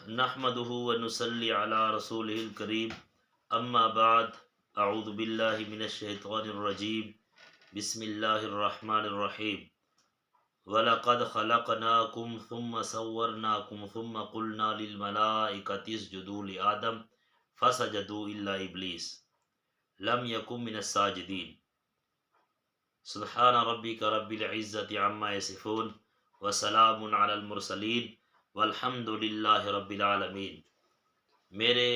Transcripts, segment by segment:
نحمده ونصلي على رسوله الكريم اما بعد اعوذ باللہ من الشیطان الرجیم بسم اللہ الرحمن الرحیم وَلَقَدْ خَلَقْنَاكُمْ ثُمَّ صَوَّرْنَاكُمْ ثُمَّ قُلْنَا لِلْمَلَائِكَةِ اسْجُدُوا لِآدَمَ فَسَجَدُوا إِلَّا إِبْلِيسَ لَمْ يَكُنْ مِنَ السَّاجِدِينَ سبحان ربک رب العزت عما یصفون وسلام علی المرسلین والحمد للہ رب العالمین۔ میرے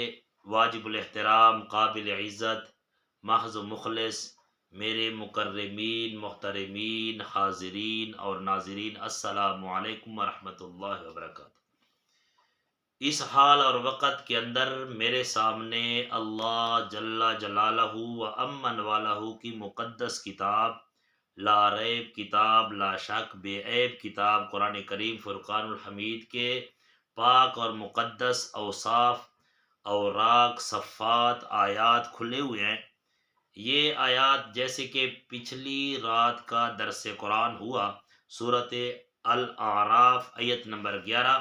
واجب الاحترام، قابل عزت، محض و مخلص، میرے مکرمین، محترمین، حاضرین اور ناظرین، السلام علیکم ورحمۃ اللہ وبرکاتہ۔ اس حال اور وقت کے اندر میرے سامنے اللہ جل جلالہ و امن والہ کی مقدس کتاب، لا ریب کتاب، لا شک بے عیب کتاب قرآن کریم فرقان الحمید کے پاک اور مقدس اوصاف، اوراق، صفات، آیات کھلے ہوئے ہیں۔ یہ آیات جیسے کہ پچھلی رات کا درس قرآن ہوا، سورۃ الاعراف آیت نمبر 11،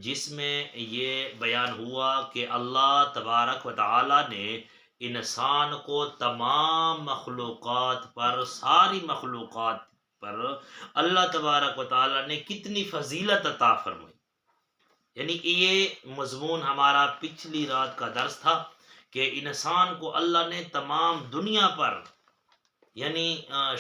جس میں یہ بیان ہوا کہ اللہ تبارک و تعالی نے انسان کو تمام مخلوقات پر، ساری مخلوقات پر اللہ تبارک و تعالی نے کتنی فضیلت عطا فرمائی۔ یعنی کہ یہ مضمون ہمارا پچھلی رات کا درس تھا کہ انسان کو اللہ نے تمام دنیا پر یعنی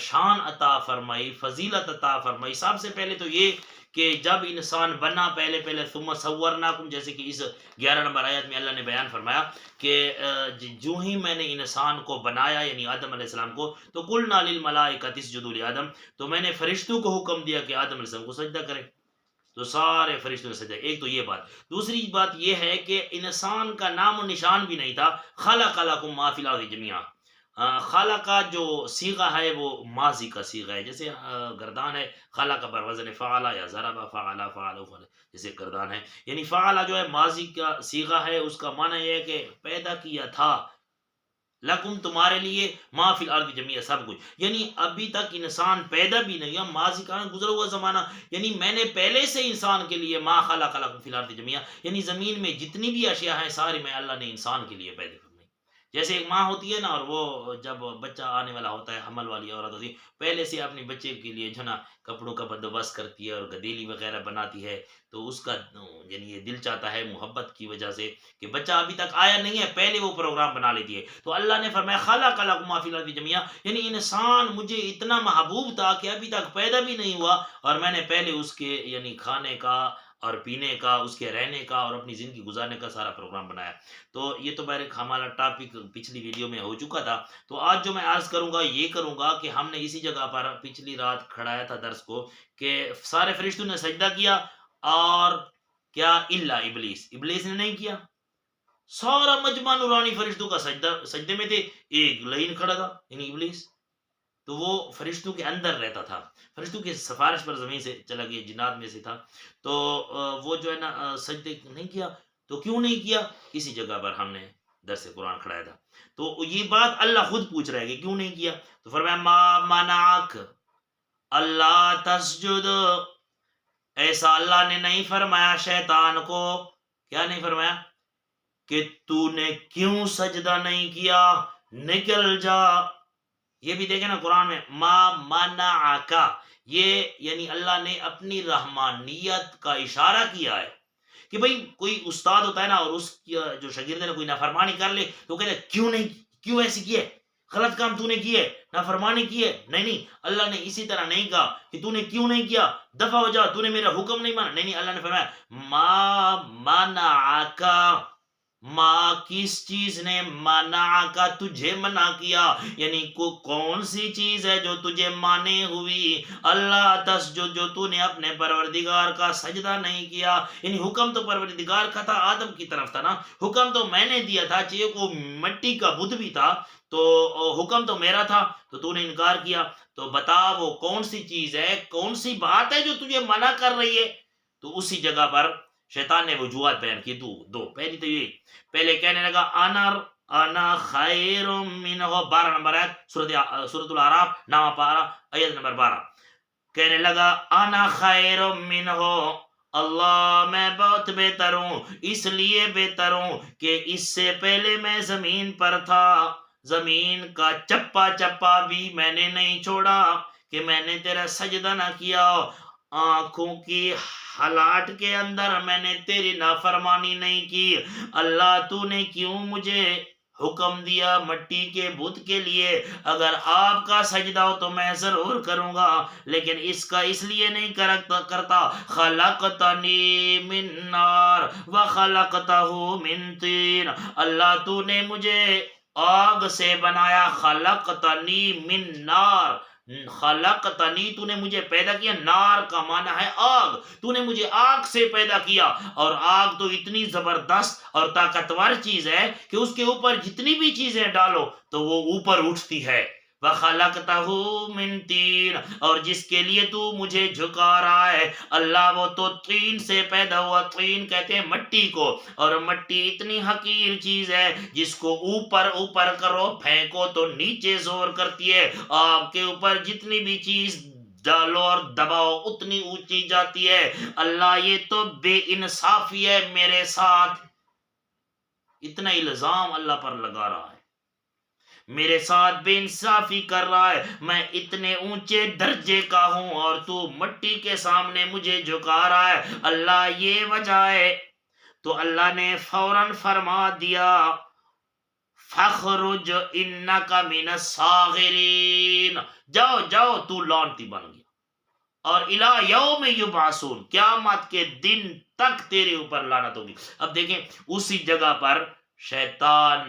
شان عطا فرمائی، فضیلت عطا فرمائی۔ سب سے پہلے تو یہ کہ جب انسان بنا، پہلے ثم صورناکم، جیسے کہ اس 11 نمبر آیت میں اللہ نے بیان فرمایا کہ جو ہی میں نے انسان کو بنایا یعنی آدم علیہ السلام کو، تو قلنا للملائکۃ اسجدوا لآدم، تو میں نے فرشتوں کو حکم دیا کہ آدم علیہ السلام کو سجدہ کریں، تو سارے فرشتوں نے سجدہ۔ ایک تو یہ بات۔ دوسری بات یہ ہے کہ انسان کا نام و نشان بھی نہیں تھا۔ خلق لکم ما فی الارض جمیعا، خالہ کا جو صیغہ ہے وہ ماضی کا صیغہ ہے، جیسے گردان ہے خالہ کا پر وزن فعلا یا ضرب فعلا فعل جیسے گردان ہے، یعنی فعلا جو ہے ماضی کا صیغہ ہے، اس کا معنی یہ ہے کہ پیدا کیا تھا، لکم تمہارے لیے، ما فی الارض جمیعا سب کچھ، یعنی ابھی تک انسان پیدا بھی نہیں ہوا، ماضی کا گزرا ہوا زمانہ، یعنی میں نے پہلے سے انسان کے لیے ما خلق لکم فی الارض جمیعا، یعنی زمین میں جتنی بھی اشیاء ہیں ساری میں اللہ نے انسان کے لیے پیدا فرمائی۔ جیسے ایک ماں ہوتی ہے نا، اور وہ جب بچہ آنے والا ہوتا ہے، حمل والی عورت ہوتی ہے، پہلے سے اپنے بچے کے لیے جو نا کپڑوں کا بندوبست کرتی ہے اور گدیلی وغیرہ بناتی ہے، تو اس کا یعنی یہ دل چاہتا ہے محبت کی وجہ سے کہ بچہ ابھی تک آیا نہیں ہے، پہلے وہ پروگرام بنا لیتی ہے۔ تو اللہ نے فرمایا خلق لکم ما فی الارض جمیعا، یعنی انسان مجھے اتنا محبوب تھا کہ ابھی تک پیدا بھی نہیں ہوا، اور میں نے پہلے اس کے یعنی کھانے کا اور پینے کا، اس کے رہنے کا اور اپنی زندگی گزارنے کا سارا پروگرام بنایا۔ تو یہ تو بہرحال ہمارا ٹاپک پچھلی ویڈیو میں ہو چکا تھا۔ تو آج جو میں عرض کروں گا یہ کروں گا کہ ہم نے اسی جگہ پر پچھلی رات کھڑایا تھا درس کو کہ سارے فرشتوں نے سجدہ کیا، اور کیا الا ابلیس، ابلیس نے نہیں کیا۔ سارا مجمع نورانی فرشتوں کا سجدے میں تھے، ایک لائن کھڑا تھا یعنی ابلیس، تو وہ فرشتوں کے اندر رہتا تھا، فرشتوں کی سفارش پر زمین سے چلا گیا، جنات میں سے تھا، تو وہ جو ہے نا سجدے نہیں کیا۔ تو کیوں نہیں کیا؟ اسی جگہ پر ہم نے درس قرآن کھڑایا تھا۔ تو یہ بات اللہ خود پوچھ رہا ہے کہ کیوں نہیں کیا، تو فرمایا ما منعک اللہ تسجد، ایسا اللہ نے نہیں فرمایا شیطان کو، کیا نہیں فرمایا کہ تو نے کیوں سجدہ نہیں کیا، نکل جا۔ یہ بھی دیکھیں نا قرآن میں ما منعک، یہ یعنی اللہ نے اپنی رحمانیت کا اشارہ کیا ہے کہ بھئی کوئی استاد ہوتا ہے نا، اور اس کی جو شاگرد نے کوئی نافرمانی کر لی تو کہتے ہیں کیوں نہیں، کیوں ایسی کیے، غلط کام تو نے کیے، نافرمانی کیے، نہیں اللہ نے اسی طرح نہیں کہا کہ تو نے کیوں نہیں کیا، دفع ہو جا، تو نے میرا حکم نہیں مانا، نہیں اللہ نے فرمایا ما منعک، ماں کس چیز نے منع کا تجھے منع کیا، یعنی کون سی چیز ہے جو تجھے مانے ہوئی، اللہ تسجد، جو تو نے اپنے پروردگار کا سجدہ نہیں کیا، یعنی حکم تو پروردگار کا تھا، آدم کی طرف تھا نا، حکم تو میں نے دیا تھا، چاہے وہ مٹی کا بت بھی تھا تو حکم تو میرا تھا، تو نے انکار کیا، تو بتا وہ کون سی چیز ہے، کون سی بات ہے جو تجھے منع کر رہی ہے۔ تو اسی جگہ پر شیطان نے وجوہات بیان کی دو، پہلی تو یہ، پہلے کہنے لگا انا خیر منہ، 12 نمبر آیت سورۃ الاعراف 9 پارہ آیت نمبر 12، کہنے لگا انا خیر منہ، اللہ میں بہت بہتر ہوں، اس لیے بہتر ہوں کہ اس سے پہلے میں زمین پر تھا، زمین کا چپا چپا بھی میں نے نہیں چھوڑا کہ میں نے تیرا سجدہ نہ کیا، آنکھوں کی حلاٹ کے اندر میں نے تیری نافرمانی نہیں کی۔ اللہ تو نے کیوں مجھے حکم دیا مٹی کے بت کے لیے؟ اگر آپ کا سجدہ ہو تو میں ضرور کروں گا، لیکن اس کا اس لیے نہیں کرتا۔ خلقتنی من نار وخلقتہ من طین، اللہ تو نے مجھے آگ سے بنایا، خلقتنی من نار، خلقتنی تو نے مجھے پیدا کیا، نار کا معنی ہے آگ، تو نے مجھے آگ سے پیدا کیا، اور آگ تو اتنی زبردست اور طاقتور چیز ہے کہ اس کے اوپر جتنی بھی چیزیں ڈالو تو وہ اوپر اٹھتی ہے۔ وَخَلَقْتَهُ مِن طِينٍ، اور جس کے لیے تو مجھے جھکا رہا ہے اللہ، وہ تو طین سے پیدا ہوا، طین کہتے ہیں مٹی کو، اور مٹی اتنی حقیر چیز ہے جس کو اوپر اوپر کرو پھینکو تو نیچے زور کرتی ہے، آپ کے اوپر جتنی بھی چیز ڈالو اور دباؤ اتنی اونچی جاتی ہے۔ اللہ یہ تو بے انصافی ہے میرے ساتھ، اتنا الزام اللہ پر لگا رہا ہے، میرے ساتھ بے انصافی کر رہا ہے، میں اتنے اونچے درجے کا ہوں اور تو مٹی کے سامنے مجھے جھکا رہا ہے، اللہ یہ وجہ ہے۔ تو اللہ نے فوراً فرما دیا فَخْرُجْ إِنَّكَ مِنَ الصَّاغِرِينَ، جاؤ جاؤ تو لعنتی بن گیا، اور اِلَى يَوْمِ يُبْعَثُونَ، قیامت کے دن تک تیرے اوپر لعنت ہوگی۔ اب دیکھیں اسی جگہ پر شیطان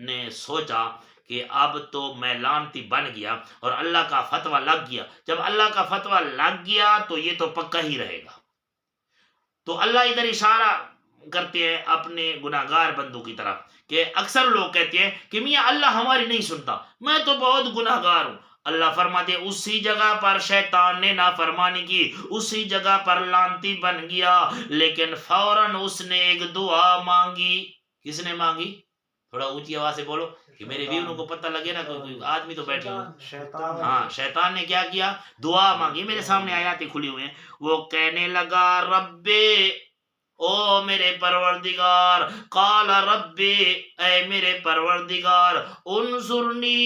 نے سوچا کہ اب تو میں لعنتی بن گیا اور اللہ کا فتویٰ لگ گیا، جب اللہ کا فتویٰ لگ گیا تو یہ تو پکا ہی رہے گا۔ تو اللہ ادھر اشارہ کرتے ہیں اپنے گناہگار بندوں کی طرف، کہ اکثر لوگ کہتے ہیں کہ میاں اللہ ہماری نہیں سنتا، میں تو بہت گناہگار ہوں۔ اللہ فرماتے ہیں اسی جگہ پر شیطان نے نافرمانی کی، اسی جگہ پر لعنتی بن گیا، لیکن فوراً اس نے ایک دعا مانگی۔ کس نے مانگی؟ تھوڑا اونچی آواز سے بولو کہ میرے ویونوں کو پتہ لگے نا، کوئی آدمی تو بیٹھے ہوئے۔ ہاں، شیطان نے کیا کیا؟ دعا مانگی، میرے سامنے آیاتیں کھلی ہوئی ہیں۔ وہ کہنے لگا ربے، او میرے پروردگار، قال ربی، اے میرے پروردگار، انظرنی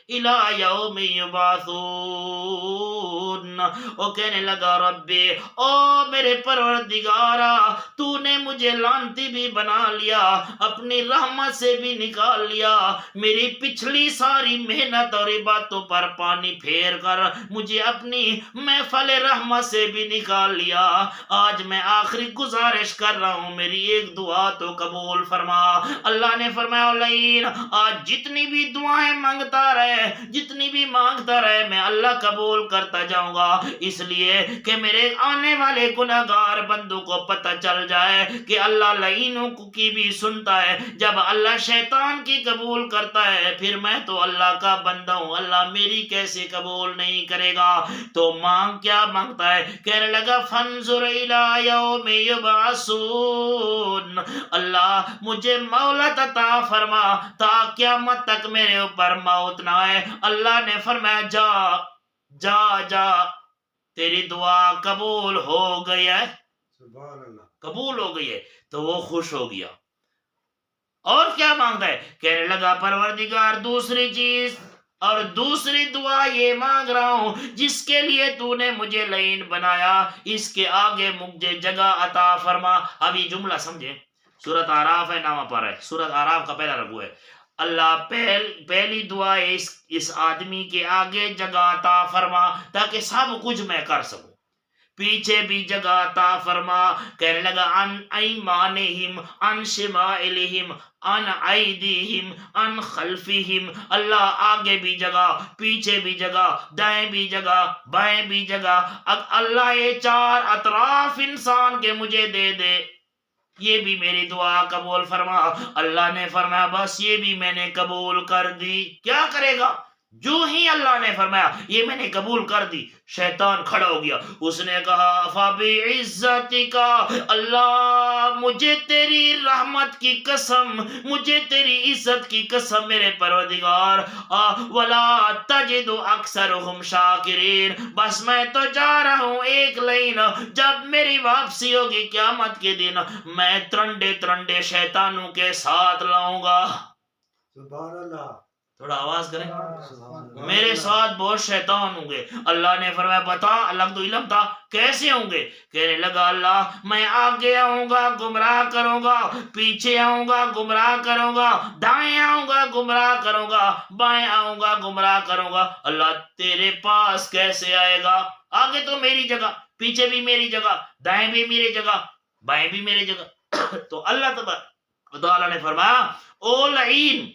الی یوم یبعثون، وہ کہنے لگا ربی، او میرے پروردگارا، تو نے مجھے لعنتی بھی بنا لیا، اپنی رحمت سے بھی نکال لیا، میری پچھلی ساری محنت اور عبادتوں پر پانی پھیر کر مجھے اپنی محفل رحمت سے بھی نکال لیا، آج میں آخری گزارش کر رہا ہوں میری ایک دعا تو قبول فرما۔ اللہ نے فرمایا لئین، آج جتنی بھی دعائیں مانگتا رہے، جتنی بھی مانگتا رہے، میں اللہ قبول کرتا جاؤں گا، اس لیے کہ میرے آنے والے گناہگار بندوں کو پتہ چل جائے کہ اللہ لعینوں کی بھی سنتا ہے، جب اللہ شیطان کی قبول کرتا ہے پھر میں تو اللہ کا بندہ ہوں، اللہ میری کیسے قبول نہیں کرے گا؟ تو مانگ کیا مانگتا ہے؟ کہنے لگا فانظر الی یوم یبعثون، اللہ مجھے مہلت عطا فرما تا قیامت تک میرے اوپر موت نہ آئے۔ اللہ نے فرمایا جا جا جا، تیری دعا قبول ہو گئی ہے، سبحان اللہ، قبول ہو گئی ہے۔ تو وہ خوش ہو گیا، اور کیا مانگتا ہے؟ کہنے لگا پروردگار دوسری چیز اور دوسری دعا یہ مانگ رہا ہوں، جس کے لیے تو نے مجھے لعین بنایا اس کے آگے مجھے جگہ عطا فرما۔ اب یہ جملہ سمجھیں، سورۃ اعراف ہے، نامہ پر ہے، سورۃ اعراف کا پہلا رکوع ہے۔ اللہ پہلی دعا ہے اس آدمی کے آگے جگہ عطا فرما تاکہ سب کچھ میں کر سکوں، پیچھے بھی جگہ عطا فرما۔ کہنے لگا ان ایمانہم، ان شمائلہم، ان ایدیہم، ان خلفہم، اللہ آگے بھی جگہ، پیچھے بھی جگہ، دائیں بھی جگہ، بائیں بھی جگہ، اللہ یہ چار اطراف انسان کے مجھے دے دے، یہ بھی میری دعا قبول فرما۔ اللہ نے فرمایا بس یہ بھی میں نے قبول کر دی۔ کیا کرے گا؟ جو ہی اللہ نے فرمایا یہ میں نے قبول کر دی، شیطان کھڑا ہو گیا، اس نے کہا فَبِعِزَّتِكَ، اللہ مجھے تیری رحمت کی قسم، مجھے تیری عزت کی قسم میرے پروردگار، وَلَا تَجِدُ أَكْثَرُهُمْ شَاكِرِينَ، بس میں تو جا رہا ہوں ایک لائن، جب میری واپسی ہوگی قیامت کے دن میں ترنڈے ترنڈے شیطانوں کے ساتھ لاؤں گا۔ سبحان اللہ، تھوڑا آواز کریں، میرے ساتھ بہت شیطان ہوں گے۔ اللہ نے فرمایا بتا، اللہ تو علم تھا کیسے ہوں گے؟ کہنے لگا اللہ میں آگے آؤں گا گمراہ کروں گا، پیچھے آؤں گا گمراہ کروں گا، دائیں آؤں گا گمراہ کروں گا، بائیں آؤں گا گمراہ کروں گا۔ اللہ تیرے پاس کیسے آئے گا؟ آگے تو میری جگہ، پیچھے بھی میری جگہ، دائیں بھی میری جگہ، بائیں بھی میری جگہ۔ تو اللہ تبارک و تعالی نے فرمایا او لعین،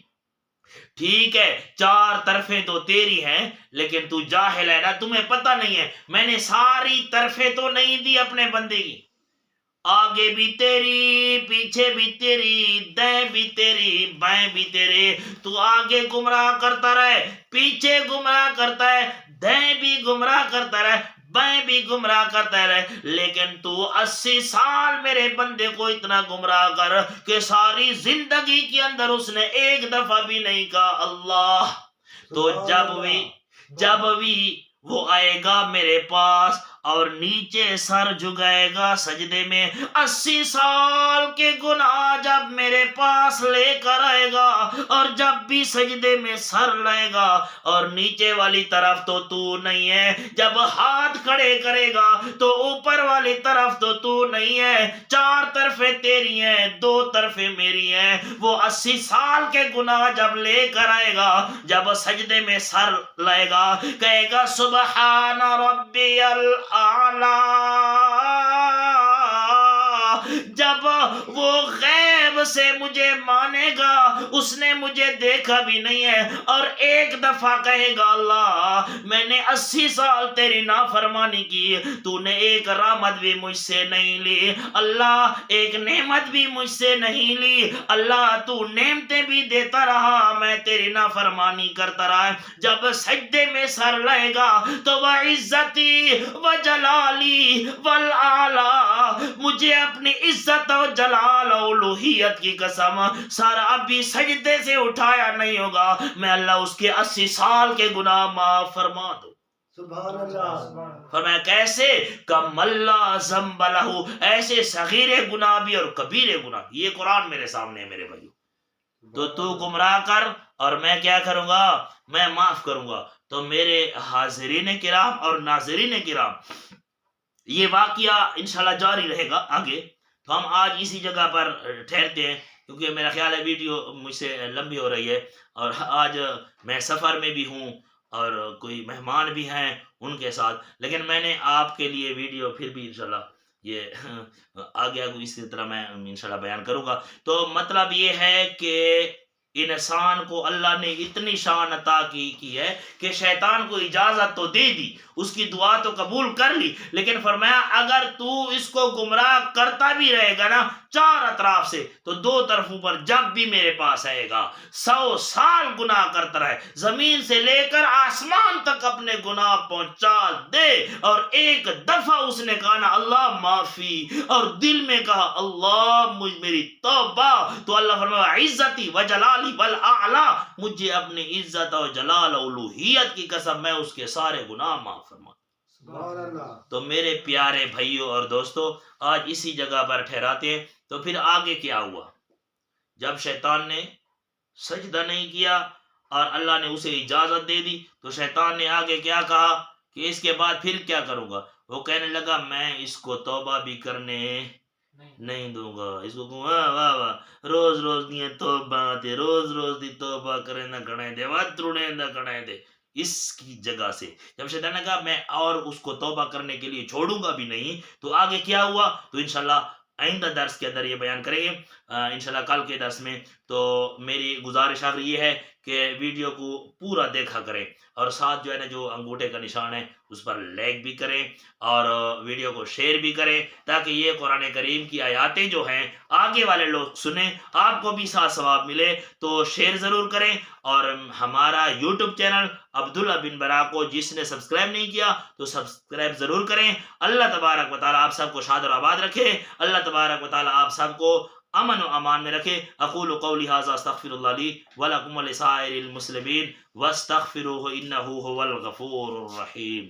ٹھیک ہے چار طرفیں تو تیری ہیں لیکن تو جاہل ہے نا، تمہیں پتہ نہیں ہے میں نے ساری طرفیں تو نہیں دی اپنے بندے کی، آگے بھی تیری، پیچھے بھی تیری، دائیں بھی تیری، بائیں بھی تیرے، تو آگے گمراہ کرتا رہے، پیچھے گمراہ کرتا ہے، دائیں بھی گمراہ کرتا رہے، بائیں بھی گمراہ کرتا رہے، لیکن تو 80 سال میرے بندے کو اتنا گمراہ کر کہ ساری زندگی کے اندر اس نے ایک دفعہ بھی نہیں کہا اللہ۔ تو جب بھی وہ آئے گا میرے پاس اور نیچے سر جھکائے گا سجدے میں، 80 سال کے گناہ جب میرے پاس لے کر آئے گا اور جب بھی سجدے میں سر لائے گا اور نیچے والی طرف تو نہیں ہے، جب ہاتھ کھڑے کرے گا تو اوپر والی طرف تو نہیں ہے، چار طرفیں تیری ہیں، دو طرفیں میری ہیں۔ وہ 80 سال کے گناہ جب لے کر آئے گا، جب سجدے میں سر لائے گا کہے گا سبحان ربی الاعلی، جب وہ غیب سے مجھے مانے گا، اس نے مجھے دیکھا بھی نہیں ہے اور ایک دفعہ کہے گا اللہ میں نے 80 سال تیری نافرمانی کی، تو نے ایک رحمت بھی مجھ سے نہیں لی، اللہ ایک نعمت بھی مجھ سے نہیں لی، اللہ تو نعمتیں بھی دیتا رہا میں تیری نافرمانی کرتا رہا۔ جب سجدے میں سر لائے گا تو وَعِزَّتِي وَجَلَالِي وَالْأَعْلَى، مجھے اپنی عزت و جلال و الوہیت کی قسم سر ابھی سجدے سے اٹھایا نہیں ہوگا میں اللہ اس کے 80 سال کے گناہ معاف فرما دوں۔ سبحان اللہ، فرمایا کیسے؟ کم اللہ ذنب لہ، ایسے صغیر گناہ بھی اور کبیر گناہ بھی، یہ قرآن میرے سامنے ہے میرے بھائیو۔ تو گمراہ کر اور میں کیا کروں گا؟ میں معاف کروں گا۔ تو میرے حاضرین کرام اور ناظرین کرام، یہ واقعہ انشاءاللہ جاری رہے گا آگے، تو ہم آج اسی جگہ پر ٹھہرتے ہیں کیونکہ میرا خیال ہے ویڈیو مجھ سے لمبی ہو رہی ہے اور آج میں سفر میں بھی ہوں اور کوئی مہمان بھی ہیں ان کے ساتھ، لیکن میں نے آپ کے لیے ویڈیو پھر بھی انشاءاللہ یہ آگے اسی طرح میں انشاءاللہ بیان کروں گا۔ تو مطلب یہ ہے کہ انسان کو اللہ نے اتنی شان عطا کی ہے کہ شیطان کو اجازت تو دے دی، اس کی دعا تو قبول کر لی، لیکن فرمایا اگر تو اس کو گمراہ کرتا بھی رہے گا نا چار اطراف سے، تو دو طرفوں پر جب بھی میرے پاس آئے گا 100 سال گناہ کرتا رہے، زمین سے لے کر آسمان تک اپنے گناہ پہنچا دے، اور ایک دفعہ اس نے کہا نا اللہ معافی اور دل میں کہا اللہ میری توبہ، تو اللہ فرمایا عزتی و جلالی والاعلی، مجھے اپنی عزت و جلال و الوہیت کی قسم میں اس کے سارے گناہ معاف فرما۔ سبحان اللہ۔ تو میرے پیارے بھائیوں اور دوستو آج اسی جگہ پر ٹھہراتے ہیں۔ تو پھر آگے کیا ہوا؟ جب شیطان نے سجدہ نہیں کیا اور اللہ نے اسے اجازت دے دی تو شیطان نے آگے کیا کہا کہ اس کے بعد پھر کیا کروں گا؟ وہ کہنے لگا میں اس کو توبہ بھی کرنے نہیں دوں گا، اس کو واہ واہ واہ روز روز دیے توبہ تے روز روز دی توبہ کرے نہ کھڑے دے واتروڑے نہ کھڑے دے، اس کی جگہ سے جب شیطان نے کہا میں اور اس کو توبہ کرنے کے لیے چھوڑوں گا بھی نہیں، تو آگے کیا ہوا تو انشاءاللہ آئندہ درس کے اندر یہ بیان کریں گے انشاءاللہ کل کے درس میں۔ تو میری گزارش آخر یہ ہے کہ ویڈیو کو پورا دیکھا کریں، اور ساتھ جو ہے نا جو انگوٹھے کا نشان ہے اس پر لائک بھی کریں اور ویڈیو کو شیئر بھی کریں، تاکہ یہ قرآن کریم کی آیاتیں جو ہیں آگے والے لوگ سنیں، آپ کو بھی ساتھ ثواب ملے۔ تو شیئر ضرور کریں، اور ہمارا یوٹیوب چینل عبداللہ بن برا کو جس نے سبسکرائب نہیں کیا تو سبسکرائب ضرور کریں۔ اللہ تبارک و تعالیٰ آپ سب کو شاد اور آباد رکھے، اللہ تبارک و تعالیٰ آپ سب کو امن و امان میں رکھے۔ اقول قولی ھذا استغفر اللہ لی ولکم ولسائر المسلمین واستغفروہ انہ ھو الغفور الرحیم۔